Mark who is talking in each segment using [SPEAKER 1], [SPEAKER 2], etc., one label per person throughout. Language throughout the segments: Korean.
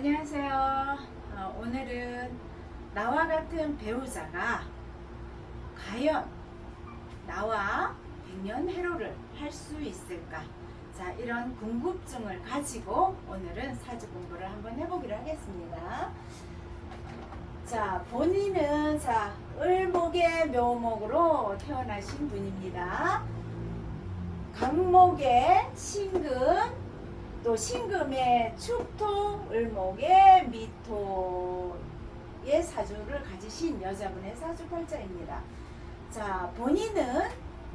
[SPEAKER 1] 안녕하세요. 오늘은 나와 같은 배우자가 과연 나와 백년해로를 할 수 있을까? 자, 이런 궁금증을 가지고 오늘은 사주 공부를 한번 해보기로 하겠습니다. 자, 본인은 을목의 묘목으로 태어나신 분입니다. 갑목의 신금, 또 신금의 축토, 을목의 미토의 사주를 가지신 여자분의 사주팔자입니다. 자, 본인은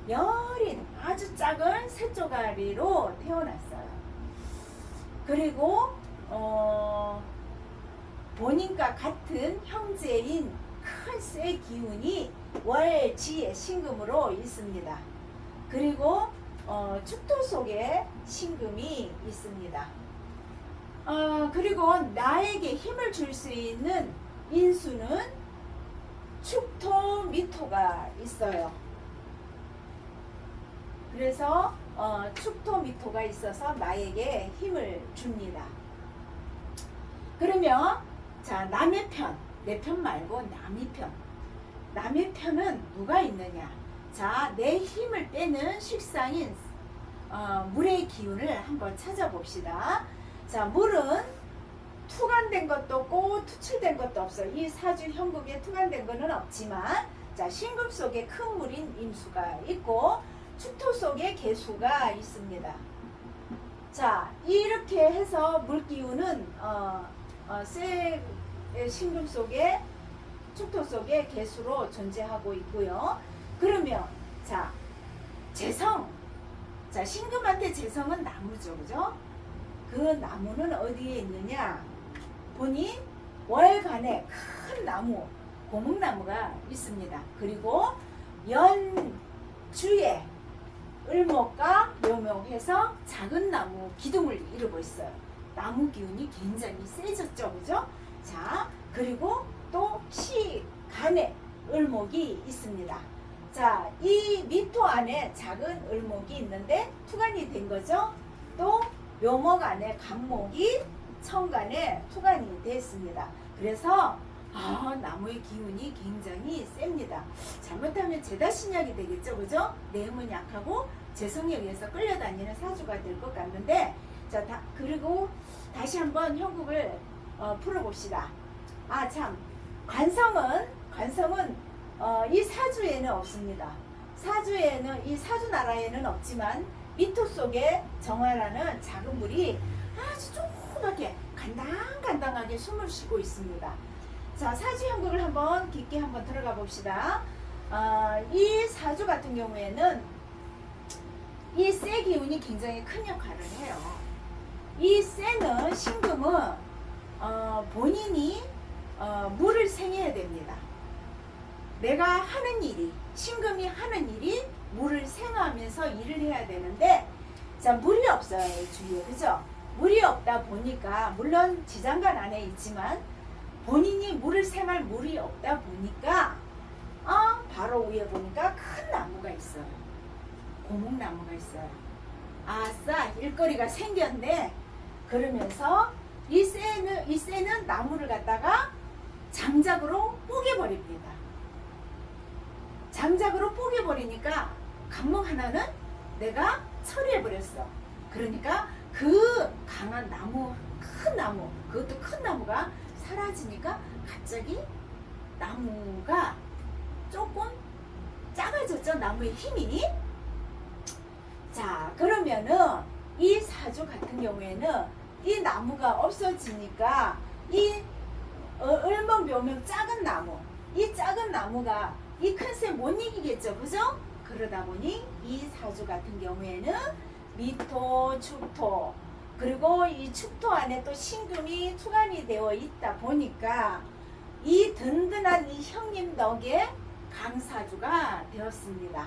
[SPEAKER 1] 여린 아주 작은 새조가리로 태어났어요. 그리고 본인과 같은 형제인 큰 쇠 기운이 월지의 신금으로 있습니다. 그리고 축토 속에 신금이 있습니다. 그리고 나에게 힘을 줄 수 있는 인수는 축토, 미토가 있어요. 그래서 축토, 미토가 있어서 나에게 힘을 줍니다. 그러면 자, 남의 편, 내 편 말고 남의 편. 남의 편은 누가 있느냐? 자, 내 힘을 빼는 식상인 물의 기운을 한번 찾아봅시다. 자, 물은 투간된 것도 없고 투출된 것도 없어요. 이 사주 형국에 투간된 것은 없지만, 자, 신금 속에 큰 물인 임수가 있고 축토 속에 개수가 있습니다. 자, 이렇게 해서 물 기운은 쇠 신금 속에 축토 속에 개수로 존재하고 있고요. 그러면 자, 재성, 자, 신금한테 재성은 나무죠, 그죠? 그 나무는 어디에 있느냐? 보니 월간에 큰 나무, 고목나무가 있습니다. 그리고 연주에 을목과 묘목해서 작은 나무 기둥을 이루고 있어요. 나무 기운이 굉장히 세졌죠, 그죠? 자, 그리고 또 시간에 을목이 있습니다. 자, 이 미토 안에 작은 을목이 있는데 투간이 된 거죠. 또 묘목 안에 갑목이 천간에 투간이 됐습니다. 그래서 나무의 기운이 굉장히 셉니다. 잘못하면 제다신약이 되겠죠, 그죠? 내음은 약하고 재성에 의해서 끌려다니는 사주가 될 것 같는데, 자, 그리고 다시 한번 형국을 풀어봅시다. 참, 관성은 이 사주에는 없습니다. 사주에는, 이 사주 나라에는 없지만 미토 속에 정화라는 작은 물이 아주 조그맣게 간당간당하게 숨을 쉬고 있습니다. 자, 사주 형국을 한번 깊게 한번 들어가 봅시다. 이 사주 같은 경우에는 이 쇠 기운이 굉장히 큰 역할을 해요. 이 쇠는, 신금은 본인이 물을 생해야 됩니다. 내가 하는 일이, 신금이 하는 일이 물을 생하면서 일을 해야 되는데, 자, 물이 없어요, 이 주위에, 그죠? 물이 없다 보니까, 물론 지장간 안에 있지만 본인이 물을 생할 물이 없다 보니까 바로 위에 보니까 큰 나무가 있어요. 고목나무가 있어요. 아싸, 일거리가 생겼네. 그러면서 이 쇠는 나무를 갖다가 장작으로 뽀개버립니다. 장작으로 뽀개버리니까 갑목 하나는 내가 처리해버렸어. 그러니까 그 강한 나무, 큰 나무, 그것도 큰 나무가 사라지니까 갑자기 나무가 조금 작아졌죠, 나무의 힘이. 자, 그러면은 이 사주 같은 경우에는 이 나무가 없어지니까 이 을목 묘목 작은 나무, 이 작은 나무가 이 큰 새 못 이기겠죠, 그죠? 그러다 보니 이 사주 같은 경우에는 미토, 축토, 그리고 이 축토 안에 또 신금이 투간이 되어 있다 보니까 이 든든한 이 형님 덕에 강사주가 되었습니다.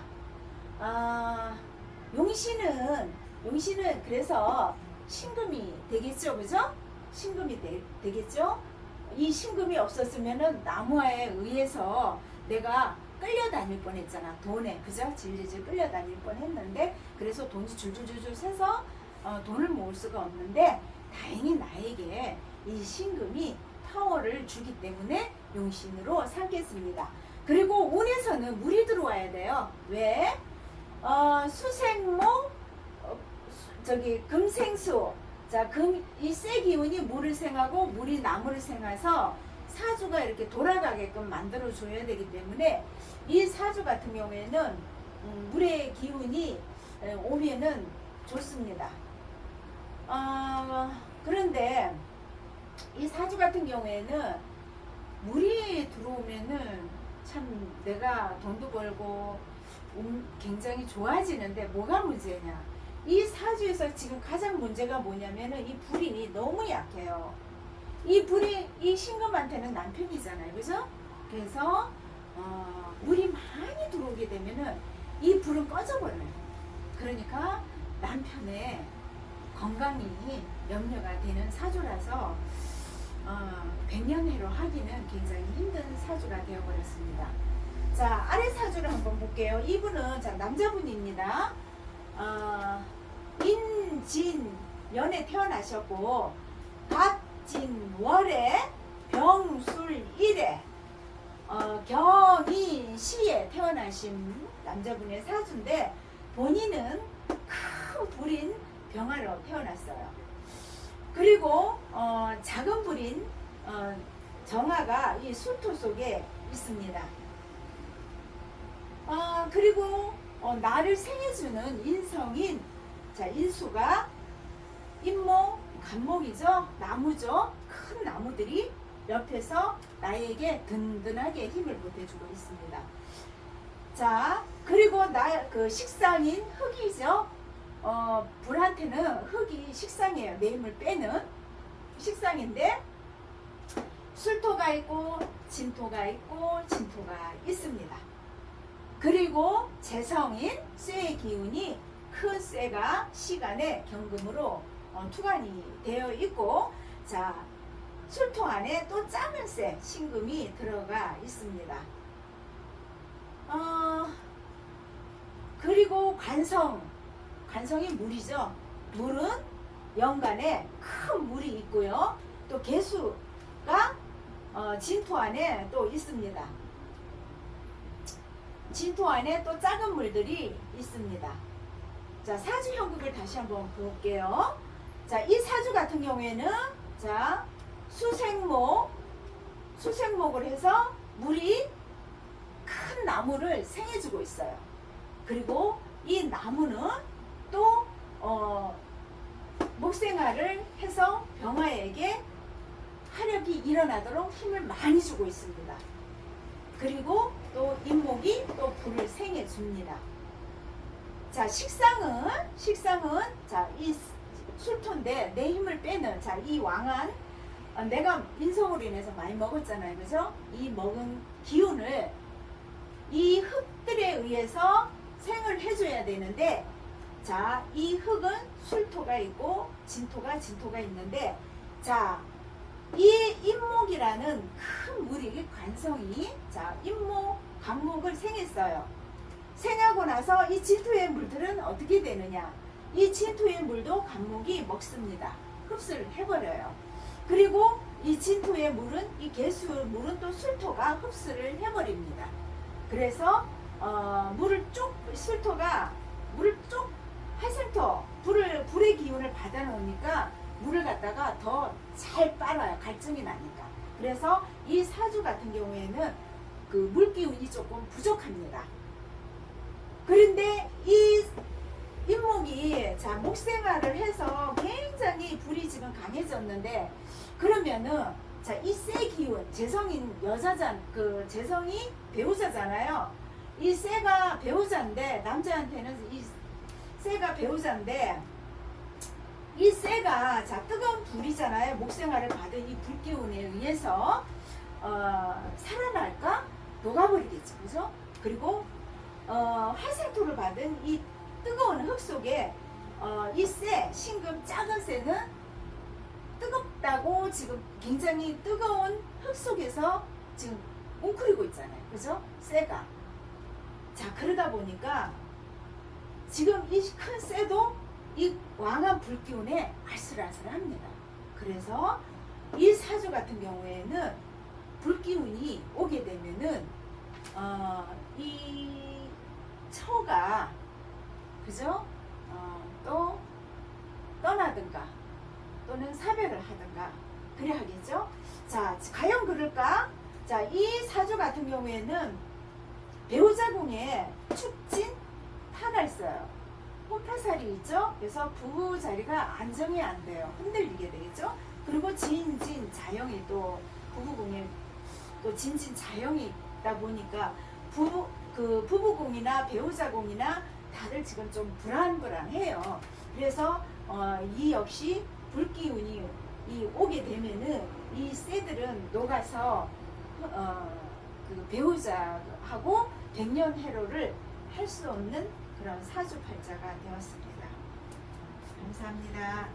[SPEAKER 1] 용신은 그래서 신금이 되겠죠, 그죠? 신금이 되겠죠? 이 신금이 없었으면은 나무에 의해서 내가 끌려다닐 뻔했잖아, 돈에, 그죠? 질질질 끌려다닐 뻔했는데, 그래서 돈이 줄줄줄줄 새서 돈을 모을 수가 없는데, 다행히 나에게 이 신금이 파워를 주기 때문에 용신으로 삼겠습니다. 그리고 운에서는 물이 들어와야 돼요. 왜? 수생목, 금생수. 자, 이 쇠 기운이 물을 생하고 물이 나무를 생해서 사주가 이렇게 돌아가게끔 만들어 줘야 되기 때문에 이 사주 같은 경우에는 물의 기운이 오면은 좋습니다. 그런데 이 사주 같은 경우에는 물이 들어오면은 참 내가 돈도 벌고 굉장히 좋아지는데 뭐가 문제냐? 이 사주에서 지금 가장 문제가 뭐냐면은 이 불이 너무 약해요. 이 불이 이 신금한테는 남편이잖아요, 그죠? 그래서 물이 많이 들어오게 되면은 이 불은 꺼져버려요. 그러니까 남편의 건강이 염려가 되는 사주라서 백년해로 하기는 굉장히 힘든 사주가 되어버렸습니다. 자, 아래 사주를 한번 볼게요. 이분은 자 남자분입니다. 인진년에 태어나셨고 갑진월에 병술일에 경인시에 태어나신 남자분의 사주인데 본인은 큰 불인 병화로 태어났어요. 그리고 작은 불인 정화가 이 수토 속에 있습니다. 그리고 나를 생해주는 인성인 자 인수가 인목, 간목이죠. 나무죠. 큰 나무들이 옆에서 나에게 든든하게 힘을 보태주고 있습니다. 자, 그리고 그 식상인 흙이죠. 불한테는 흙이 식상이에요. 내 힘을 빼는 식상인데 술토가 있고 진토가 있고 진토가 있습니다. 그리고 재성인 쇠의 기운이 큰 쇠가 시간에 경금으로 투관이 되어 있고 자 술토 안에 또 작은 쇠 신금이 들어가 있습니다. 그리고 관성이 물이죠. 물은 연간에 큰 물이 있고요. 또 개수가 진토 안에 또 있습니다. 진토 안에 또 작은 물들이 있습니다. 자, 사주 형국을 다시 한번 볼게요. 자, 이 사주 같은 경우에는 자, 수생목을 해서 물이 큰 나무를 생해주고 있어요. 그리고 이 나무는 또 목생화를 해서 병화에게 화력이 일어나도록 힘을 많이 주고 있습니다. 그리고 또 인목이 또 불을 생해 줍니다. 자, 식상은 자, 이 술토인데 내 힘을 빼는 자, 이 왕한 내가 인성으로 인해서 많이 먹었잖아요. 그죠? 이 먹은 기운을 이 흙들에 의해서 생을 해줘야 되는데 자, 이 흙은 술토가 있고 진토가 있는데 자, 이 인목이라는 큰 물이 관성이 자, 인목, 간목을 생했어요. 생하고 나서 이 진토의 물들은 어떻게 되느냐? 이 진토의 물도 간목이 먹습니다. 흡수를 해버려요. 그리고 이 진토의 물은 이 개수 물은 또 술토가 흡수를 해버립니다. 그래서 술토가 물을 쭉 활생토 불의 기운을 받아 놓으니까 물을 갖다가 더 잘 빨아요. 갈증이 나니까. 그래서 이 사주 같은 경우에는 그 물 기운이 조금 부족합니다. 그런데 이 인목이 자 목생활을 해서 굉장히 불이 지금 강해졌는데 그러면은 자 이 쇠 기운 재성인 그 재성이 배우자잖아요. 이 쇠가 배우자인데 남자한테는 이 쇠가 배우자인데 이 쇠가 자 뜨거운 불이잖아요. 목생활을 받은 이 불기운에 의해서 살아날까? 녹아버리겠죠. 그죠? 그리고 활생토를 받은 이 뜨거운 흙 속에 이 쇠, 신금 작은 쇠는 뜨겁다고 지금 굉장히 뜨거운 흙 속에서 지금 웅크리고 있잖아요. 그죠? 쇠가. 자, 그러다 보니까 지금 이 큰 쇠도 이 왕한 불기운에 아슬아슬합니다. 그래서 이 사주 같은 경우에는 불기운이 오게 되면은 이 처가 그죠? 또 떠나든가 또는 사별을 하든가 그래 하겠죠? 자, 과연 그럴까? 자, 이 사주 같은 경우에는 배우자 궁에 축진 타가 있어요. 혼타살이 있죠? 그래서 부부 자리가 안정이 안 돼요. 흔들리게 되겠죠? 그리고 진진 자영이 또 부부궁에 또 진진 자영이 있다 보니까 부부궁이나 배우자궁이나 다들 지금 좀 불안불안해요. 그래서 이 역시 불기운이 오게 되면은 이 새들은 녹아서 그 배우자하고 백년해로를 할 수 없는 그런 사주팔자가 되었습니다. 감사합니다.